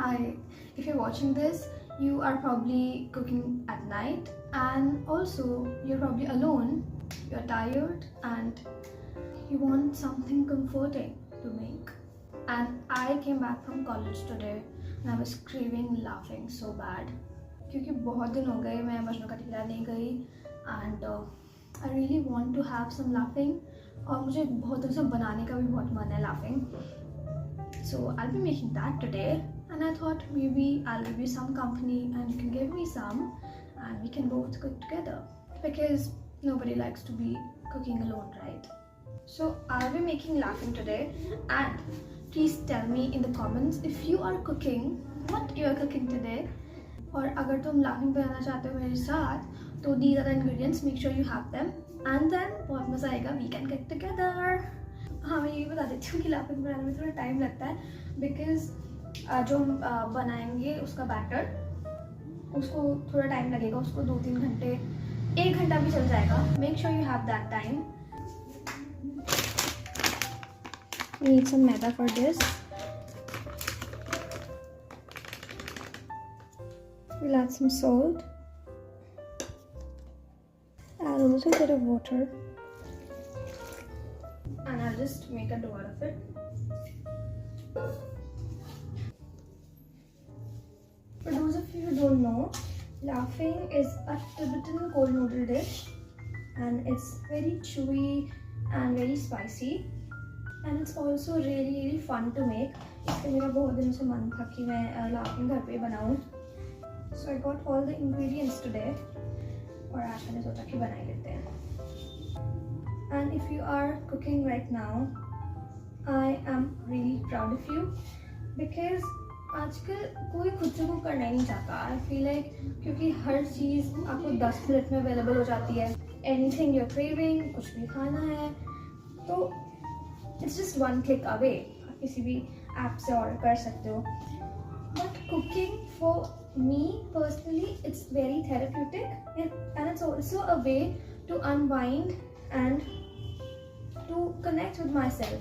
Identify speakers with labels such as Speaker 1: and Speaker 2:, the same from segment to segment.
Speaker 1: Hi, if you're watching this, you are probably cooking at night and also you're probably alone, you're tired and you want something comforting to make. And I came back from college today and I was craving laughing so bad. क्योंकि बहुत दिन हो गए मैं मजनू का टिकला नहीं गई and I really want to have some laughing और मुझे बहुत दिन से बनाने का भी बहुत मन है laughing. So I'll be making that today and I thought maybe I'll give you some company and you can give me some and we can both cook together because nobody likes to be cooking alone, right? So I'll be making laughing today and please tell me in the comments if you are cooking, what you are cooking today. और अगर तुम laughing बनाना चाहते हो मेरे साथ तो these are the ingredients, make sure you have them and then बहुत मज़ा आएगा, we can get together. हाँ मैं ये बता देती हूँ कि laughing बनाने में थोड़ा टाइम लगता है because जो हम बनाएंगे उसका बैटर उसको थोड़ा टाइम लगेगा, उसको 2-3 घंटे 1 घंटा भी चल जाएगा. Make sure you have that time. We need some maida for this. We'll add some salt. Add a little bit of water. And I'll just make a dough out of it. For those of you who don't know, laughing is a Tibetan cold noodle dish and it's very chewy and very spicy and it's also really fun to make. इसलिए मेरा बहुत दिन से मन था कि मैं laughing घर पे बनाऊँ. So I got all the ingredients today और आज मैंने सोचा कि बना ही लेते हैं. And if you are cooking right now, I am really proud of you because आजकल कोई खुद से कुक करना ही नहीं चाहता. I feel like क्योंकि हर चीज़ आपको 10 मिनट में अवेलेबल हो जाती है. Anything you're craving, कुछ भी खाना है तो it's just one click away. आप किसी भी ऐप से ऑर्डर कर सकते हो. But cooking for me personally, it's very therapeutic and it's also a way to unwind and to connect with myself.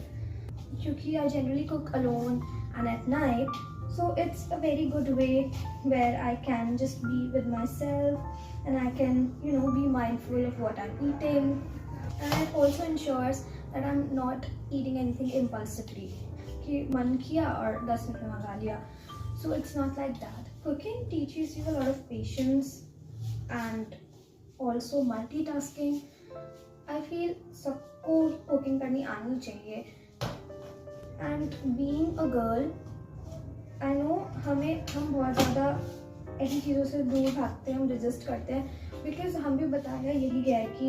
Speaker 1: Because I generally cook alone and at night, so it's a very good way where I can just be with myself and I can, be mindful of what I'm eating. And it also ensures that I'm not eating anything impulsively. कि मन किया और 10 minute में मंगा लिया. So it's not like that. Cooking teaches you a lot of patience and also multitasking. I feel सबको cooking करनी आनी चाहिए. And being a girl, I know हम बहुत ज़्यादा ऐसी चीज़ों से दूर भागते हैं, हम resist करते हैं because हम भी बताया यही गया है कि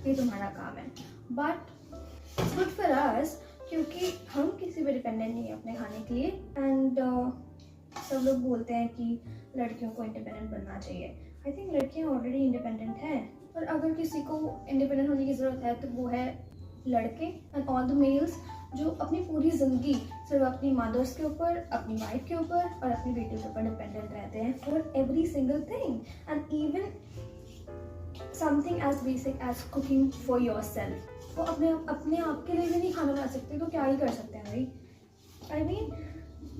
Speaker 1: ये तुम्हारा काम है. But it's good for us क्योंकि हम किसी पे डिपेंडेंट नहीं है अपने खाने के लिए. And सब लोग बोलते हैं कि लड़कियों को इंडिपेंडेंट बनना चाहिए. आई थिंक लड़कियां ऑलरेडी इंडिपेंडेंट हैं और अगर किसी को इंडिपेंडेंट होने की ज़रूरत है तो वो है लड़के एंड ऑल द मेल्स जो अपनी पूरी ज़िंदगी सिर्फ अपनी मदर्स के ऊपर, अपनी वाइफ के ऊपर और अपनी बेटी के ऊपर डिपेंडेंट रहते हैं for every single thing and even something as basic as cooking for yourself. वो अपने आप के लिए भी नहीं खाना बना सकते तो क्या ही कर सकते हैं भाई. I mean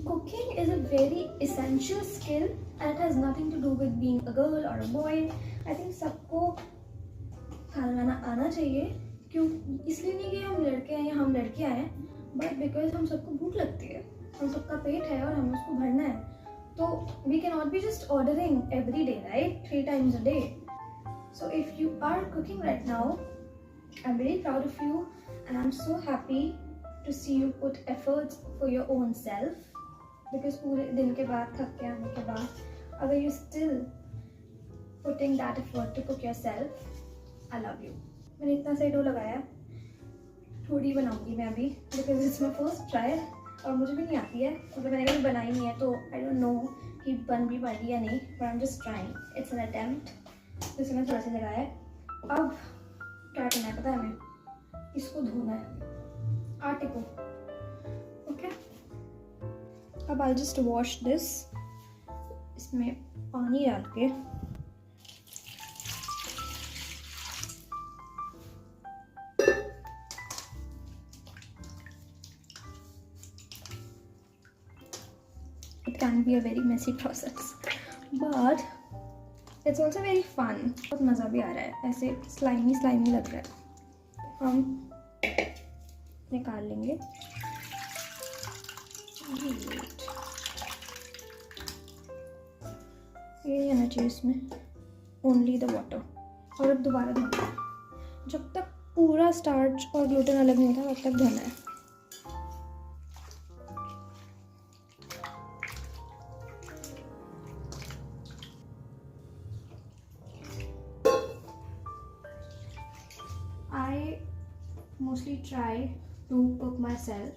Speaker 1: cooking is a very essential skill and it has nothing to do with being a girl or a boy. I think सबको खाना बनाना आना चाहिए. क्यों? इसलिए नहीं कि हम लड़के हैं या हम लड़कियां हैं, but because हम सबको भूख लगती है, हम सबका पेट है और हमें उसको भरना है. तो we cannot be just ordering every day, right? 3 times a day. So if you are cooking right now, I'm very proud of you and I'm so happy to see you put efforts for your own self. Because पूरे दिन के बाद थक के आने के बाद अगर you still putting that effort to cook yourself, I love you. मैंने इतना सही डो लगाया, थोड़ी बनाऊंगी मैं अभी because it's my first try और मुझे भी नहीं आती है. मतलब मैंने कभी बनाई नहीं है तो I don't know कि बन भी पाएगी या नहीं, but I'm just trying. It's an attempt. तो इसे मैं थोड़ा सा लगाया. अब क्या करना है पता है हमें? इसको धोना है आटे को. ओके अब I'll just wash this. इसमें पानी डाल के can be a very messy process, but it's also very fun. बहुत मज़ा भी आ रहा है, ऐसे स्लाइमी स्लाइमी लग रहा है। हम निकाल लेंगे। ये आना चाहिए इसमें, ओनली द वाटर। और अब दोबारा धोना है, जब तक पूरा स्टार्च और ग्लूटेन अलग नहीं होता तब तक धोना है। I mostly try to cook myself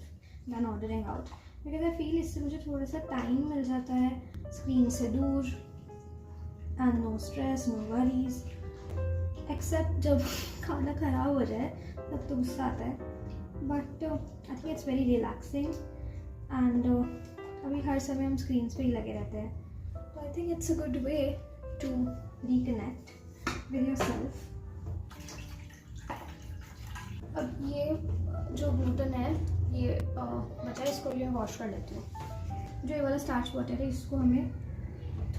Speaker 1: than ordering out because I feel इससे मुझे थोड़ा सा टाइम मिल जाता है स्क्रीन से दूर, and no stress, no worries, except जब खाना ख़राब हो जाए तब तो गुस्सा आता है, but I think it's very relaxing and अभी हर समय हम स्क्रीन पे ही लगे रहते हैं, तो I think it's a good way to reconnect with yourself. अब ये जो ग्लूटेन है ये बचा है, इसको ये वॉश कर लेती हूँ। जो ये वाला स्टार्च वाटर है इसको हमें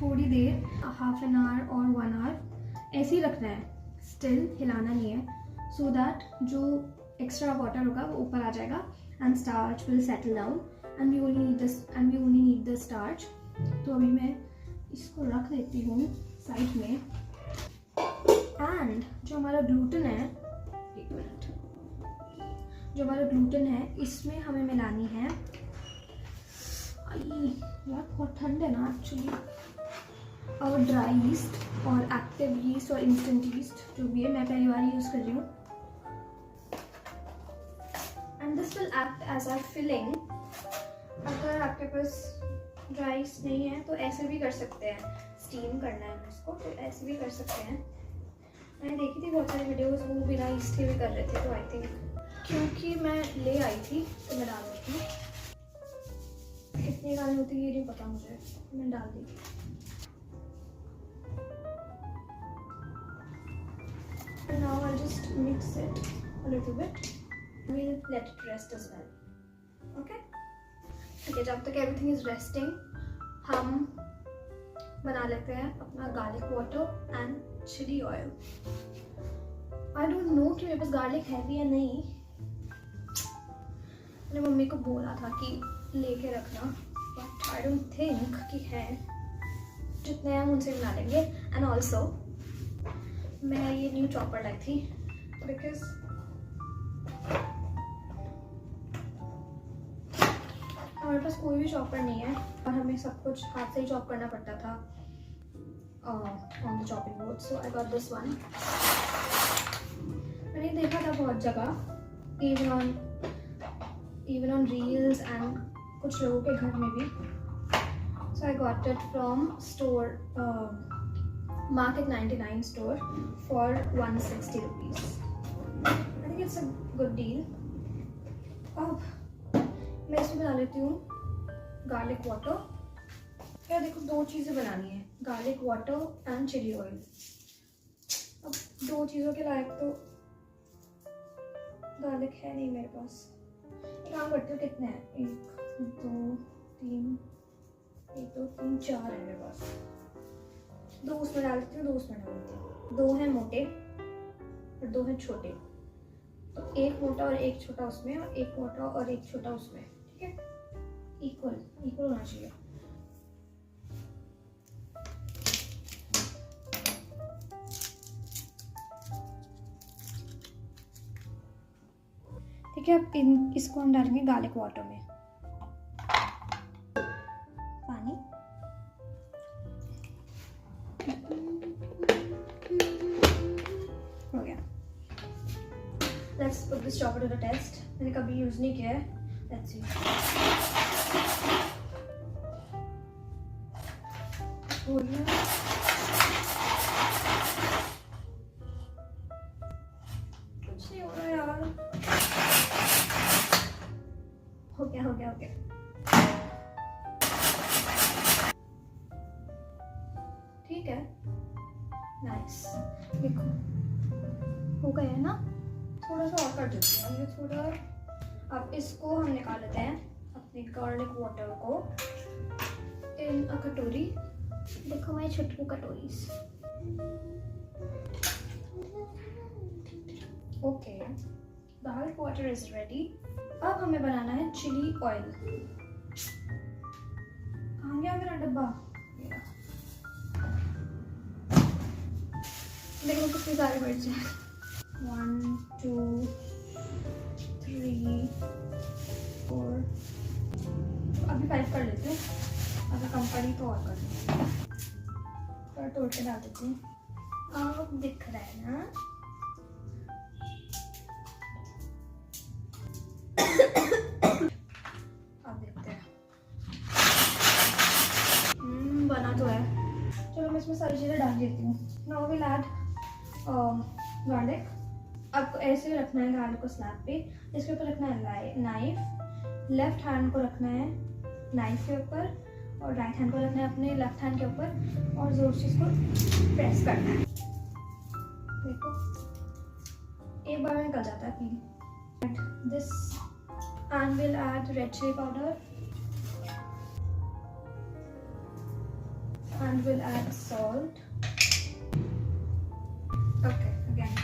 Speaker 1: थोड़ी देर, हाफ एन आवर और 1 आवर ऐसे ही रखना है, स्टिल हिलाना नहीं है, सो दैट जो एक्स्ट्रा वाटर होगा वो ऊपर आ जाएगा and starch will settle down and we only need the starch. तो अभी मैं इसको रख देती हूँ साइड में, एंड जो हमारा ग्लूटेन है, एक मिनट, जो हमारा ग्लूटेन है इसमें हमें मिलानी है, यार बहुत ठंड है ना एक्चुअली, और ड्राई ईस्ट और एक्टिव ईस्ट और इंस्टेंट ईस्ट जो भी है, मैं पहली बार यूज़ कर रही हूँ, and this will act as our filling. अगर आपके पास ड्राई ईस्ट नहीं है तो ऐसे भी कर सकते हैं, स्टीम करना है इसको तो ऐसे भी कर सकते हैं। मैंने देखी थी बहुत सारी वीडियोस, वो बिना ईस्ट के भी कर रहे थे, तो आई थिंक क्योंकि मैं ले आई थी तो मैं डाल देती हूँ। कितनी डालनी होती है ये नहीं पता मुझे, मैं डाल दी। And now I'll just mix it a little bit. We'll let it rest as well. Okay? ठीक है, जब तक everything is resting, हम बना लेते हैं अपना garlic water and chili oil. I don't know कि मेरे पास garlic है भी या नहीं। मैंने मम्मी को बोला था कि लेके रखना, बट आई डोंट थिंक कि है, जितने हम उनसे बना लेंगे। एंड ऑल्सो मैं ये न्यू चॉपर लाई थी बिकॉज हमारे पास कोई भी चॉपर नहीं है और हमें सब कुछ हाथ से ही चॉप करना पड़ता था on the chopping board, so I got this one. मैंने देखा था बहुत जगह, even on reels and कुछ लोगों के घर में भी, so I got it from store Market 99 store for 160 rupees. I think it's a good deal. अब मैं इसमें बना लेती हूँ गार्लिक वाटर। यार देखो, 2 चीज़ें बनानी है, garlic water and chilli oil. अब 2 चीज़ों के लायक तो गार्लिक है नहीं मेरे पास। काम करती हूँ, कितने हैं, 1 2 3 1 2 3 4 है मेरे पास। 2 उसमें डाल देती हूँ, 2 उसमें डाल देती हूँ। 2 हैं मोटे और 2 हैं छोटे, तो 1 मोटा और 1 छोटा उसमें और 1 मोटा और 1 छोटा उसमें, ठीक है, इक्वल होना चाहिए। ठीक है, अब इसको हम डालेंगे गार्लिक वाटर में, पानी। हो गया। Let's put this chopper to the test. मैंने कभी यूज नहीं किया है, let's see. हो गया। कुछ नहीं हो रहा यार। हो गया। ठीक है, नाइस। देखो हो गया है ना, थोड़ा सा और कर देती हूँ ये थोड़ा। अब इसको हम निकाल लेते हैं अपने गार्लिक वाटर को इन अ कटोरी। देखो मैं छुटकू कटोरीज। Okay, garlic water is ready. अब हमें बनाना है चिली ऑयल। कहाँ गया मेरा डब्बा? देखो कितनी सारी मिर्च है। 1 2 3 4। अभी 5 कर लेते हैं, अगर कम पड़ी तो और कर देंगे। थोड़ा तोड़ के डाल देती हूँ। अब दिख रहा है ना? अब देखते हैं। बना तो है। चलो मैं इसमें सारी चीज़ें डाल देती हूँ। Now will add garlic. आपको ऐसे रखना है गार्लिक को स्लैब पे। इसके ऊपर रखना है नाइफ। लेफ्ट हैंड को रखना है नाइफ के ऊपर और राइट हैंड को रखना है अपने लेफ्ट हैंड के ऊपर और जोर से इसको प्रेस करना है। देखो एक बार में निकल जाता है peel. This and will add red chilli powder and we'll add salt. Okay, again.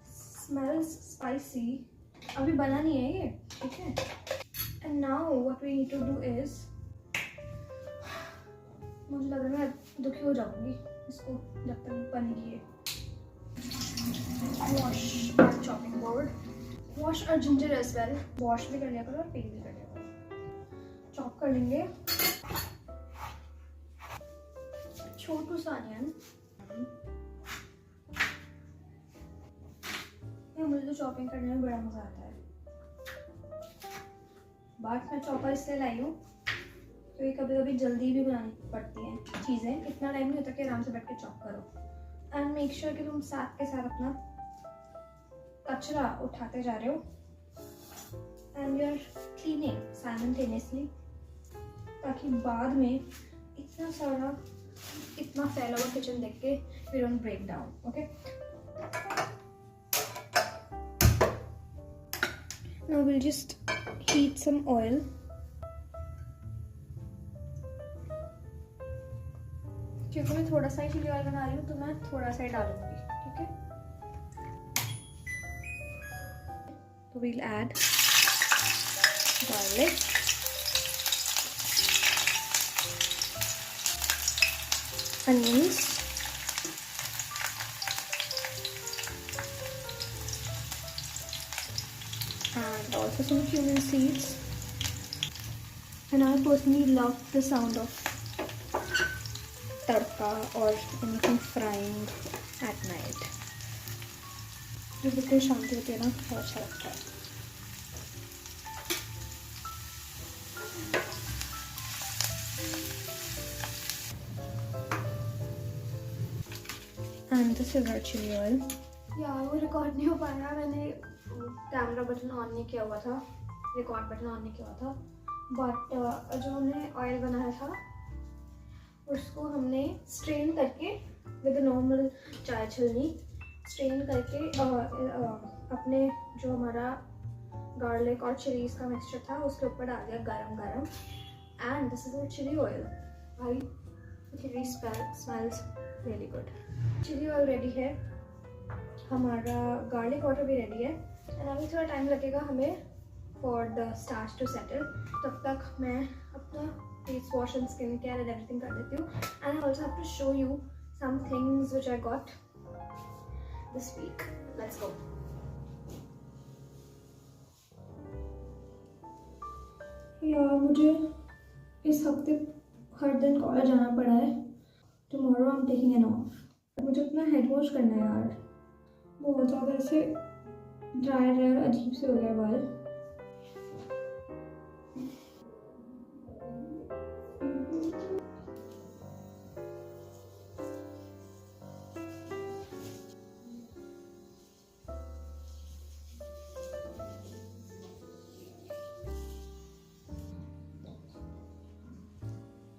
Speaker 1: Smells spicy. अभी बना नहीं है ये, ठीक है? And now what we need to do is, मुझे लग रहा है मैं दुखी हो जाऊंगी इसको जब तक बनेगी ये। Wash our chopping board. Wash our ginger as well. Wash भी कर लिया करो और peel भी कर लिया करो। चॉप कर लेंगे छोटू सा अनियन। मुझे तो चॉपिंग करने में बड़ा मजा आता है, बट मैं चॉपर इसलिए लाई हूँ क्योंकि कभी कभी जल्दी भी बनानी पड़ती हैं चीज़ें। इतना टाइम नहीं होता कि आराम से बैठ के चॉप करो। एंड मेक श्योर कि तुम साथ के साथ अपना कचरा उठाते जा रहे हो and you are cleaning simultaneously, ताकि बाद में इतना फैला हुआ किचन देख के we don't break down. Okay, now will just heat some oil. क्योंकि मैं थोड़ा सा ही चिली ऑयल बना रही हूँ तो मैं थोड़ा सा ही डालूंगी, ठीक है? तो we'll add garlic, onions, and also some cumin seeds. And I personally love the sound of tadka or anything frying at night. जो बिल्कुल शांति होती है ना, बहुत अच्छा लगता है। And this is our chili oil. यार वो रिकॉर्ड नहीं हो पाया, मैंने कैमरा बटन ऑन नहीं किया हुआ था, रिकॉर्ड बटन ऑन नहीं किया हुआ था। बट जो हमने ऑयल बनाया था उसको हमने स्ट्रेन करके विद नॉर्मल चाय छलनी स्ट्रेन करके अपने जो हमारा गार्लिक और चिलीज का मिक्सचर था उसके ऊपर डाल दिया गरम गरम। And this is our chilli oil. भाई chilli smells really good. Chilli oil ready है, हमारा गार्लिक वाटर भी रेडी है। एंड अभी थोड़ा टाइम लगेगा हमें for the starch to settle. तब तक मैं अपना face wash and skin care and everything कर देती हूँ। And I also have to show you some things which I got this week. Let's go. यार मुझे इस हफ्ते हर दिन कॉलेज जाना पड़ा है। Tomorrow I am taking an of. मुझे अपना हेड वॉश करना है यार, बहुत ज़्यादा ऐसे ड्राई ड्राई और अजीब से हो गया बाल।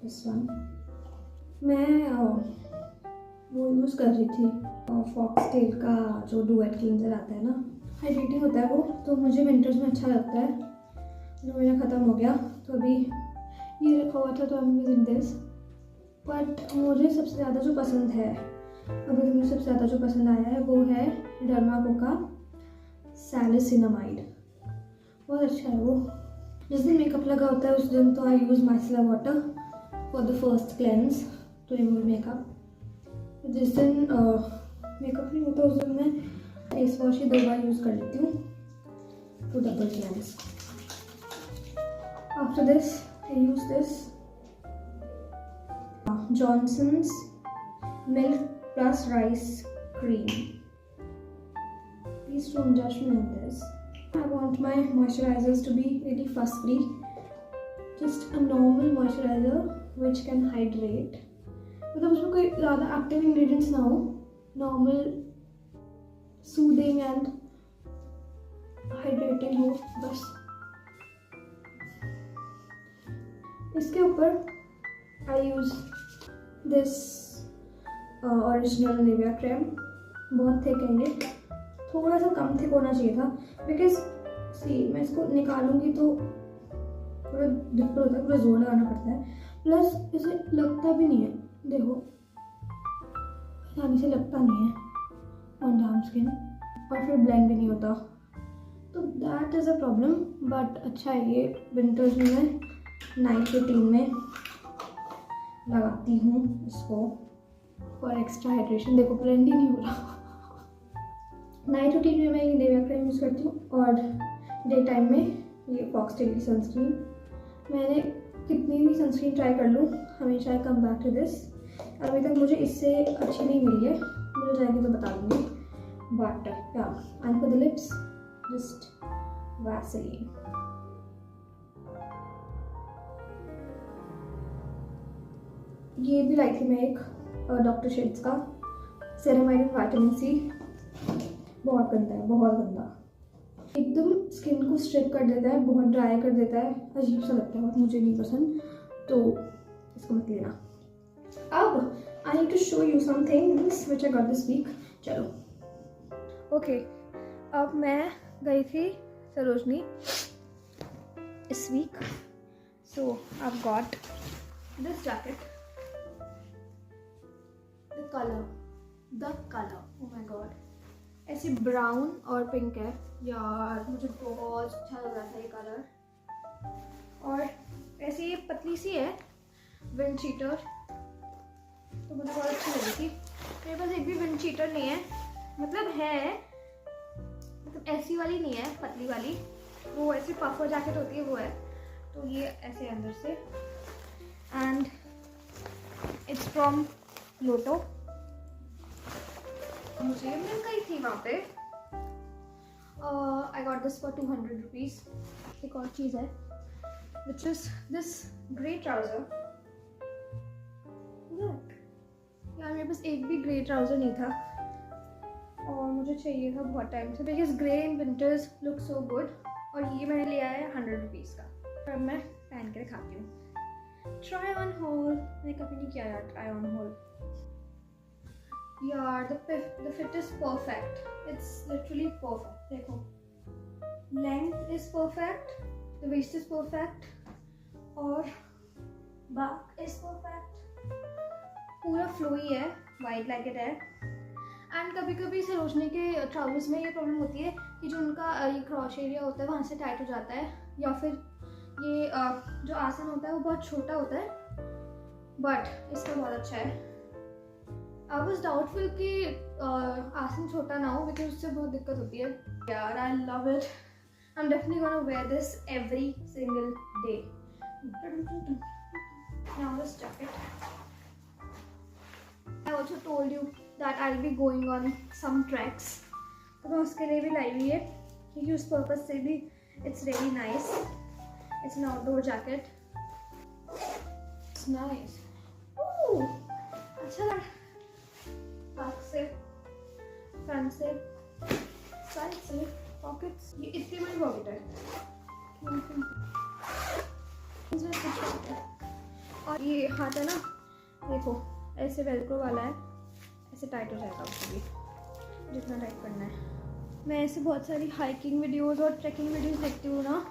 Speaker 1: This one. मैं वो यूज़ कर रही थी फॉक्सटेल का जो डुएट क्लींजर आता है ना, हाइड्रेटिंग होता है वो, तो मुझे विंटर्स में अच्छा लगता है। जो मेरा ख़त्म हो गया तो अभी ये रखा हुआ था तो I am using this. But मुझे सबसे ज़्यादा जो पसंद है, अभी मुझे सबसे ज़्यादा जो पसंद आया है वो है डर्माको का सैलिसिनामाइड। बहुत अच्छा है वो। जिस दिन मेकअप लगा होता है उस दिन तो I use micellar water for the first cleanse to remove makeup. जिस दिन मेकअप नहीं होता उस दिन मैं फेस वॉश ही 2 बार यूज़ कर लेती हूँ to double cleanse. After this I use this Johnson's Milk Plus Rice Cream. Please don't judge me on this. I want my moisturizers to be really fuss free. Just a normal moisturizer which can hydrate. मतलब उसमें कोई ज़्यादा active ingredients ना हो, normal soothing and hydrating हो बस। इसके ऊपर I use this original Nivea cream. बहुत थिक है ये, थोड़ा सा कम थिक होना चाहिए था बिकॉज सी मैं इसको निकालूंगी तो थोड़ा दिक्कत होता है, पूरा जोर लगाना पड़ता है। प्लस इसे लगता भी नहीं है, देखो आसानी से लगता नहीं है ऑन डाउन स्किन, और फिर ब्लेंड भी नहीं होता, तो that is a problem. But अच्छा है ये, विंटर्स में मैं नाइट रूटीन में लगाती हूँ इसको फॉर एक्स्ट्रा हाइड्रेशन। देखो ब्लेंड ही नहीं हो रहा। नाइट रूटीन में मैं ये निविया क्रीम यूज़ करती हूँ और डे टाइम में ये फॉक्सटेल की सनस्क्रीन। मैंने कितनी भी सनस्क्रीन ट्राई कर लूँ हमेशा आई कम बैक टू दिस। अभी तक मुझे इससे अच्छी नहीं मिली है, मिल जाएगी तो बता दूँगी। बट या and for the lips just Vaseline. ये भी लाई थी मैं एक डॉक्टर शेड्स का सेरेमाइड एंड विटामिन सी। बहुत गंदा है, बहुत गंदा, एकदम स्किन को स्ट्रिप कर देता है, बहुत ड्राई कर देता है, अजीब सा लगता है बहुत, मुझे नहीं पसंद, तो इसको मत लेना। अब I need to show you some things which I got this week. चलो ओके, अब मैं गई थी सरोजनी इस week, so I got this jacket. The color, oh my god, ऐसे ब्राउन और पिंक है यार, मुझे बहुत अच्छा लग रहा था ये कलर। और ऐसे ये पतली सी है विंड चीटर, तो मुझे बहुत अच्छी लगी थी। मेरे पास एक भी विंड चीटर नहीं है, मतलब है, मतलब ऐसी वाली नहीं है, पतली वाली, वो ऐसे पफर जैकेट होती है वो है, तो ये ऐसे अंदर से, एंड इट्स फ्रॉम लोटो। मुझे मिल गई थी वहाँ पे। आई गॉट दिस फॉर 200 रुपीज़। एक और चीज़ है which is this grey trouser. यार मेरे पास एक भी ग्रे ट्राउज़र नहीं था और मुझे चाहिए था बहुत टाइम से, because grey in winters look so good. और ये मैंने लिया है 100 रुपीज़ का, अब मैं पहन के दिखाती हूँ। ट्राई ऑन होल, मैंने कभी नहीं किया यार ट्राई ऑन होल। यार the fit is perfect, it's literally perfect। देखो length is perfect, the waist is perfect और back is perfect, पूरा flowy है, wide legged है। एंड कभी कभी सरोजनी के ट्राउजर्स में ये प्रॉब्लम होती है कि जो उनका ये क्रॉच एरिया होता है वहाँ से टाइट हो जाता है, या फिर ये जो आसन होता है वो बहुत छोटा होता है, बट इसका बहुत अच्छा है। आई वॉज डाउटफुल कि आसन छोटा ना हो, बिकॉज उससे बहुत दिक्कत होती है यार। I love it, I am definitely gonna wear this every single day. Now this jacket, I also told you that I will be going on some tracks, तो मैं उसके लिए भी लाई हुई है क्योंकि उस पर्पज से भी it's really nice. It's an outdoor jacket, it's nice. अच्छा लगा, बैक से, फ्रंट से, साइड से, पॉकेट्स, ये इतनी बड़ी पॉकेट है और ये हाथ है ना, देखो ऐसे वेलक्रो वाला है, ऐसे टाइट हो जाएगा उसको भी जितना टाइट करना है। मैं ऐसे बहुत सारी हाइकिंग वीडियोस और ट्रैकिंग वीडियोस देखती हूँ ना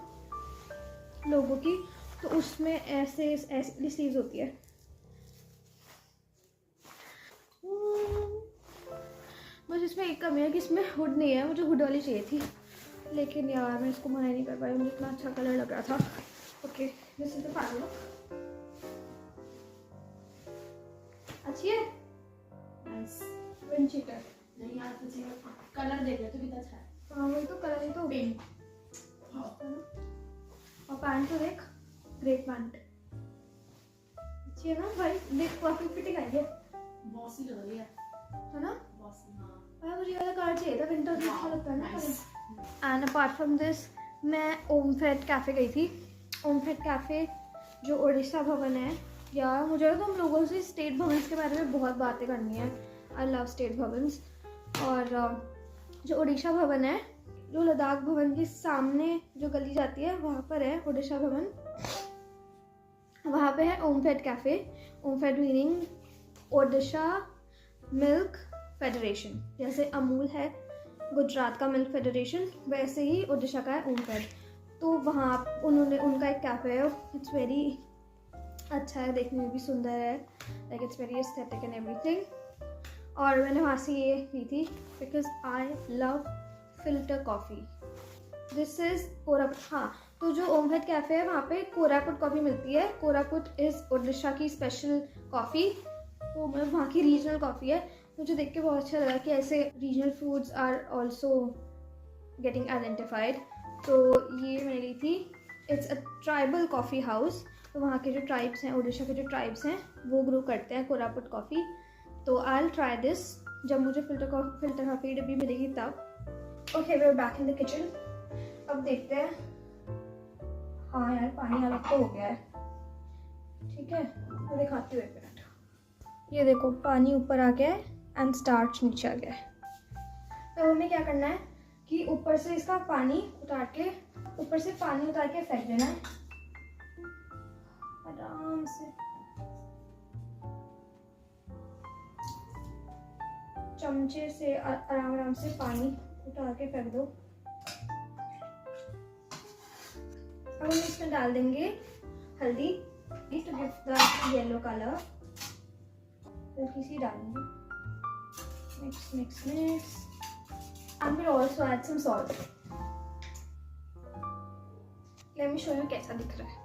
Speaker 1: लोगों की, तो उसमें ऐसे ऐसी स्लीव्स होती है। बस इसमें एक कमी है कि इसमें हुड नहीं है, मुझे हुड वाली चाहिए थी, लेकिन यार मैं इसको मना नहीं कर पाई, मुझे इतना अच्छा कलर लग रहा था। Okay, this is the final look. अच्छी है, नाइस। विंड चीटर
Speaker 2: नहीं यार, तुझे कलर देख ले तो कितना अच्छा है।
Speaker 1: हाँ वही तो कलर ही तो।
Speaker 2: पिंक
Speaker 1: और पैंट तो देख, ग्रे पैंट अच्छी है ना भाई, देख परफेक्ट फिटिंग आई है।
Speaker 2: बॉसी लग रही है
Speaker 1: ना?
Speaker 2: बॉसी। हाँ
Speaker 1: भाई मुझे ये वाला कलर चाहिए था, विंटर में अच्छा लगता है ना
Speaker 2: nice.
Speaker 1: Colour. And apart from this मैं ओमफेड कैफ़े गई थी। ओमफेड कैफ़े जो उड़ीसा भवन है, यार मुझे तो तुम लोगों से स्टेट भवन्स के बारे में बहुत बातें करनी है। I love state Bhavan's. और जो उड़ीसा भवन है, जो लद्दाख भवन के सामने जो गली जाती है वहाँ पर है उड़ीसा भवन। वहाँ पे है Omfed cafe. Omfed meaning Odisha milk federation. जैसे अमूल है गुजरात का मिल्क फेडरेशन, वैसे ही ओडिशा का है ओमफेड। तो वहाँ उन्होंने उनका एक कैफ़े है, इट्स वेरी अच्छा है, देखने में भी सुंदर है, like it's very aesthetic and everything. और मैंने वहाँ से ये पी थी because I love filter coffee. This is Koraput. हाँ, तो जो ओमफेड कैफ़े है वहाँ पे कोरापुट कॉफ़ी मिलती है। कोरापुट इज़ ओडिशा की स्पेशल कॉफ़ी, तो मतलब वहाँ की रीजनल कॉफ़ी है। मुझे देख के बहुत अच्छा लगा कि ऐसे regional foods are also getting identified. तो ये मैंने ली थी। It's a tribal coffee house, तो वहाँ के जो ट्राइब्स हैं, उड़ीसा के जो ट्राइब्स हैं, वो ग्रो करते हैं कोरापुट कॉफ़ी। तो आई विल ट्राई दिस जब मुझे फिल्टर कॉफ़ी डब्बी मिलेगी तब। Okay, we are back in the kitchen. अब देखते हैं। हाँ यार, पानी अलग तो हो गया है, ठीक है, मैं दिखाती हूँ एक मिनट। ये देखो, पानी ऊपर आ गया है एंड स्टार्च नीचे आ गया है। तो हमें क्या करना है कि ऊपर से इसका पानी उतार के, ऊपर से पानी उतार के फेंक देना है आराम से। चमचे से आराम से पानी उतार के फेंक दो। अब हम इसमें डाल देंगे हल्दी to give the yellow colour. हल्की सी डालेंगे, mix mix mix. And we'll also add some salt. Let me show you कैसा दिख रहा है।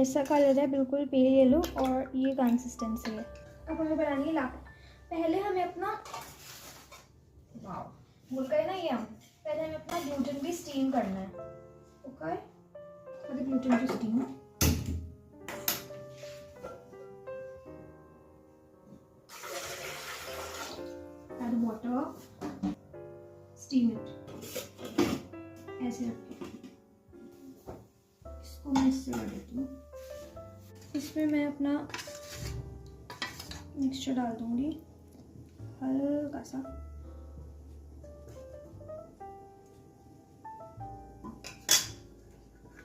Speaker 1: ऐसा कलर है, बिल्कुल पेल येलो, और ये कंसिस्टेंसी है। अब हमें बनानी है लापे। पहले हमें अपना, भूल गए ना ये हम, पहले हमें अपना ग्लूटेन भी स्टीम करना है। Okay, for the gluten to steam. Add water, steam it. ऐसे रखें, इसको मैं इससे कर देती हूँ। इसमें मैं अपना मिक्सचर डाल दूंगी हल्का सा।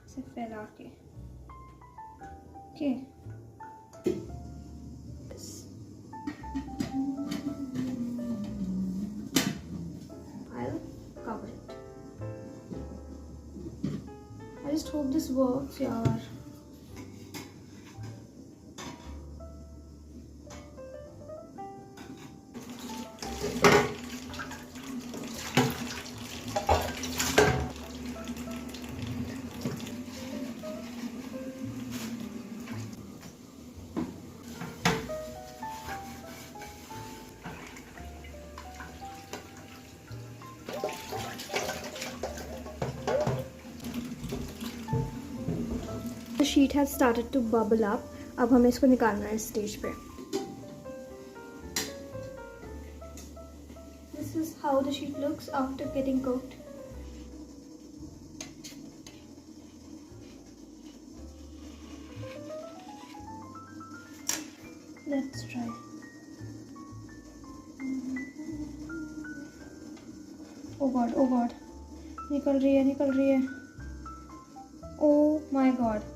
Speaker 1: इसे फैला के, okay. I just hope this works, yaar. The sheet has started to bubble up. अब हमें इसको निकालना है स्टेज पे। This is how the sheet looks after getting cooked. Let's try. Oh God, निकल रही है। Oh my God.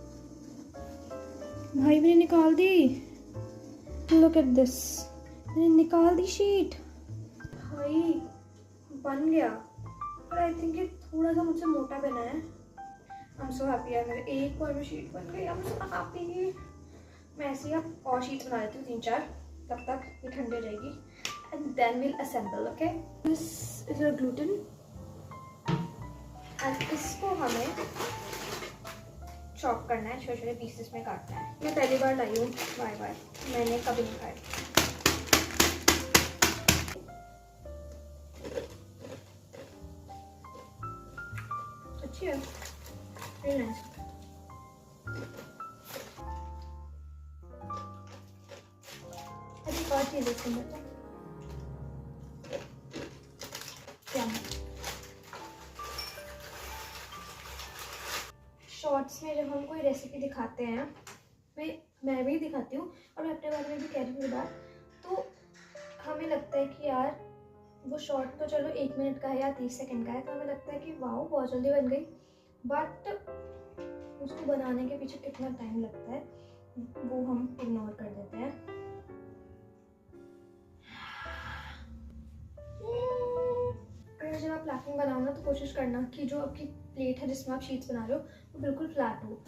Speaker 1: भाई मैंने निकाल दी। Look at this. मैंने निकाल दी शीट। भाई बन गया, पर आई थिंक ये थोड़ा सा मुझसे मोटा बना है। आई एम सो हैप्पी यार, मेरे एक और में शीट बन गई। I am so happy. मैं ऐसे ही अब और शीट्स बना लेती हूँ 3-4, तब तक ये ठंडी हो जाएगी and then will assemble. Okay, this is a gluten and इसको हमें चॉप करना है, छोटे छोटे पीसेस में काटना है। मैं पहली बार लाई हूँ, बाय बाय, मैंने कभी नहीं खाई। अच्छी है, वेरी नाइस। अभी और चीज़ इसके अंदर क्या शॉर्ट्स में जब हम कोई रेसिपी दिखाते हैं, मैं भी दिखाती हूँ और मैं अपने बारे में भी कह रही हूँ बात, तो हमें लगता है कि यार वो शॉर्ट तो चलो 1 मिनट का है या 30 सेकंड का है, तो हमें लगता है कि वाह बहुत जल्दी बन गई, बट उसको बनाने के पीछे कितना टाइम लगता है वो हम इग्नोर कर देते हैं। अगर जब आप लाफिंग बनाओ ना, तो कोशिश करना कि जो आपकी प्लेट है जिसमें आप शीट्स बना रहे हो वो बिल्कुल फ्लैट हो।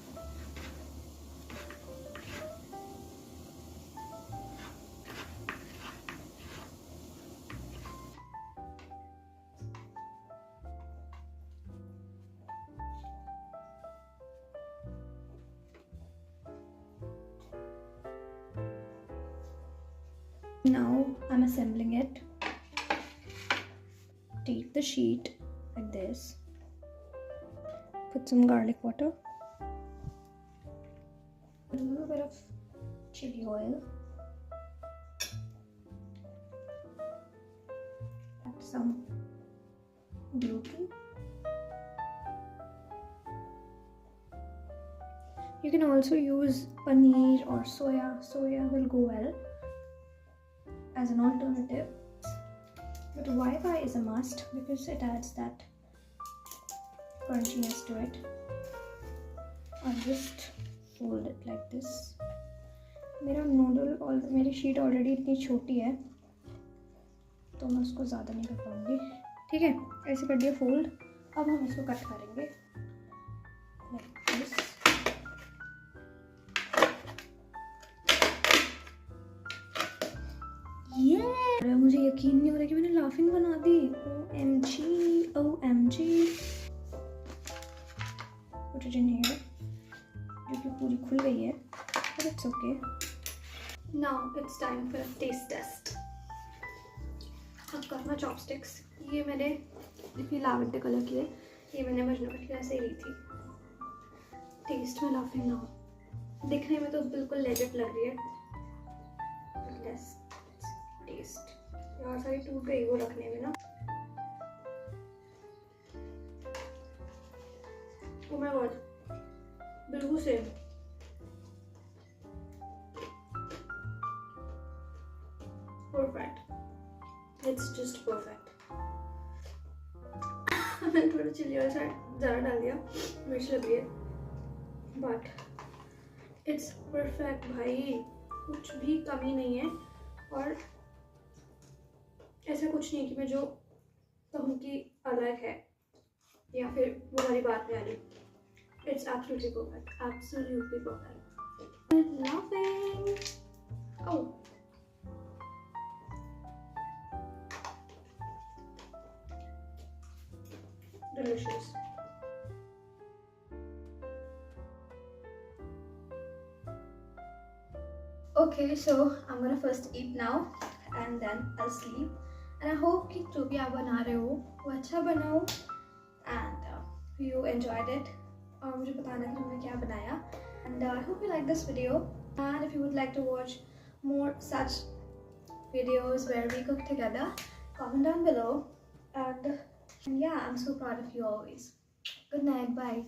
Speaker 1: Now I'm assembling it. Take the sheet like this. Put some garlic water. A little bit of chili oil. Add some gluten. You can also use paneer or soya. Soya will go well as an alternative, but Wi-Fi is a must because it adds that crunchiness to it. I'll just fold it like this. मेरा noodle और मेरी sheet already इतनी छोटी है तो मैं उसको ज़्यादा नहीं कर पाऊँगी। ठीक है, ऐसे कर दिया फोल्ड। अब हम इसको कट करेंगे like this. Yeah! मुझे यकीन नहीं हो रहा कि मैंने लाफिंग बना दी। OMG, OMG. Put it in here. जो कि पूरी खुल गई है, but it's okay. Now it's time for a taste test. I've got my chopsticks. ये मैंने देखिए लैवेंडर कलर की है, ये मैंने मजनू कट के ऐसे ही ली थी। टेस्ट में लाफिंग ना हो, दिखने में तो बिल्कुल लेजिट लग रही है, टेस्ट यार सारी टूट गई वो रखने में ना। ओह माय गॉड, बिल्कुल same. Perfect, it's just perfect. मैंने थोड़ा चिली वाला ज़्यादा डाल दिया, मिर्च लग रही है, बट इट्स परफेक्ट भाई, कुछ भी कमी नहीं है। और ऐसा कुछ नहीं कि मैं जो कहूँ कि अलग है या फिर वो हमारी बात में आ रही। It's absolutely perfect, absolutely perfect. Loving. Oh, delicious. Okay, so I'm gonna first eat now and then I'll sleep. And I hope कि जो भी आप बना रहे हो वो अच्छा बनाओ and you enjoyed it. और मुझे बताना कि तुमने क्या बनाया. And I hope you like this video. And if you would like to watch more such videos where we cook together, comment down below. And yeah, I'm so proud of you always. Good night, bye.